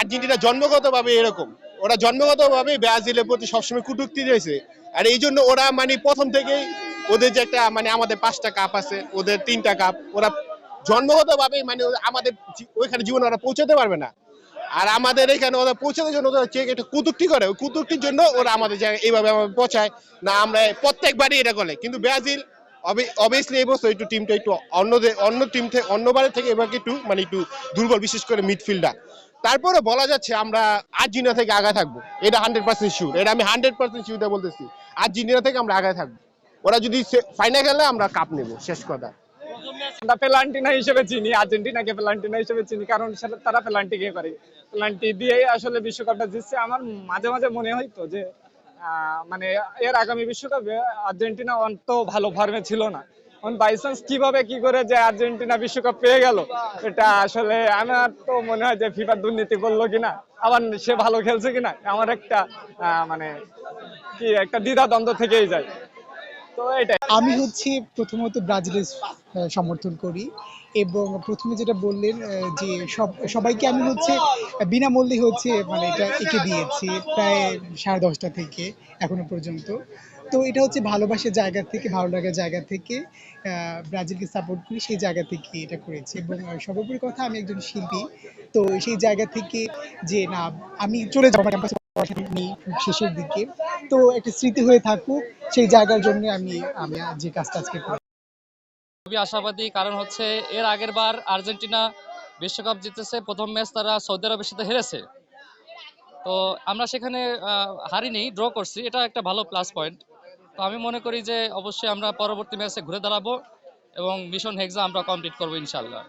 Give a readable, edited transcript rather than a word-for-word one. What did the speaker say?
Argentina জন্মগতভাবে এরকম, ওরা জন্মগতভাবে ব্রাজিলের প্রতি সবসময় কটূক্তি রয়েছে। আর এই জন্য ওরা মানে প্রথম থেকেই ওদের যে একটা মানে আমাদের 5টা কাপ আছে, ওদের 3টা কাপ, ওরা জন্মগতভাবে মানে আমাদের ওইখানে জীবনে ওরা পৌঁছাতে পারবে না। আর আমাদের এখানে ওরা পৌঁছানোর জন্য ওরা চেক একটা কুতুক্তি করে, ওই কুতুক্তির জন্য ওরা আমাদের জায়গায় এইভাবে আমাদের পৌঁছায় না। আমরা প্রত্যেকবারই এটা করে, কিন্তু ব্রাজিল অবভিয়াসলি এই বছর একটু টিমটা একটু অন্য টিম থেকে অন্যবারের থেকে এবার একটু মানে একটু দুর্বল, বিশেষ করে মিডফিল্ডার। তারপরে বলা যাচ্ছে আমরা আর্জেন্টিনা থেকে আগায় থাকবো, এটা 100% শিওর, এটা আমি 100% শিওর বলতেছি। আর্জেন্টিনা থেকে আমরা আগায় থাকবো, ওরা যদি ফাইনাল খেলে আমরা কাপ নেবো, শেষ কথা। আমরা পেলান্টিনা হিসেবে চিনি, আর্জেন্টিনাকে পেলান্টিনা হিসেবে চিনি, কারণ তারা পেলান্টি কে করে, পেলান্টি দিয়েই আসলে বিশ্বকাপটা জিতছে। আমার মাঝে মাঝে মনে হইতো যে মানে এর আগামী বিশ্বকাপে আর্জেন্টিনা অন্ত ভালো ফর্মে ছিল না, বাই চান্স কিভাবে কি করে যে আর্জেন্টিনা বিশ্বকাপ পেয়ে গেল, এটা আসলে আমার তো মনে হয় যে ফিফা দুর্নীতি করলো কিনা, আবার সে ভালো খেলছে কিনা, আমার একটা মানে কি একটা দ্বিধা দ্বন্দ্ব থেকেই যায়। তো এটাই। আমি হচ্ছে প্রথমত ব্রাজিলের সমর্থন করি, এবং প্রথমে যেটা বললেন যে সবাইকে আমি হচ্ছে বিনামূল্যে হচ্ছে মানে এটা এঁকে দিয়েছি প্রায় 10:30 থেকে এখনো পর্যন্ত। তো এটা হচ্ছে ভালোবাসার জায়গা থেকে, ভালো লাগার জায়গা থেকে ব্রাজিলকে সাপোর্ট করি, সেই জায়গা থেকে এটা করেছি। এবং সর্বোপরি কথা, আমি একজন শিল্পী, তো সেই জায়গা থেকে যে না, আমি চলে যাবো আমার ক্যাম্পাসে নেই শেষের দিকে, তো একটা স্মৃতি হয়ে থাকুক সেই জায়গার জন্য আমি আমি যে কাজটা আজকে করি। খুবই আশাবাদী, কারণ হচ্ছে এর আগের বার আর্জেন্টিনা বিশ্বকাপ জিতেছে, প্রথম ম্যাচ তারা সৌদি আরবের সাথে হেরেছে। তো আমরা সেখানে হারিনি, ড্র করছি, এটা একটা ভালো প্লাস পয়েন্ট। তো আমি মনে করি যে অবশ্যই আমরা পরবর্তী ম্যাচে ঘুরে দাঁড়াবো এবং মিশন হেক্সা আমরা কমপ্লিট করবো ইনশাল্লাহ।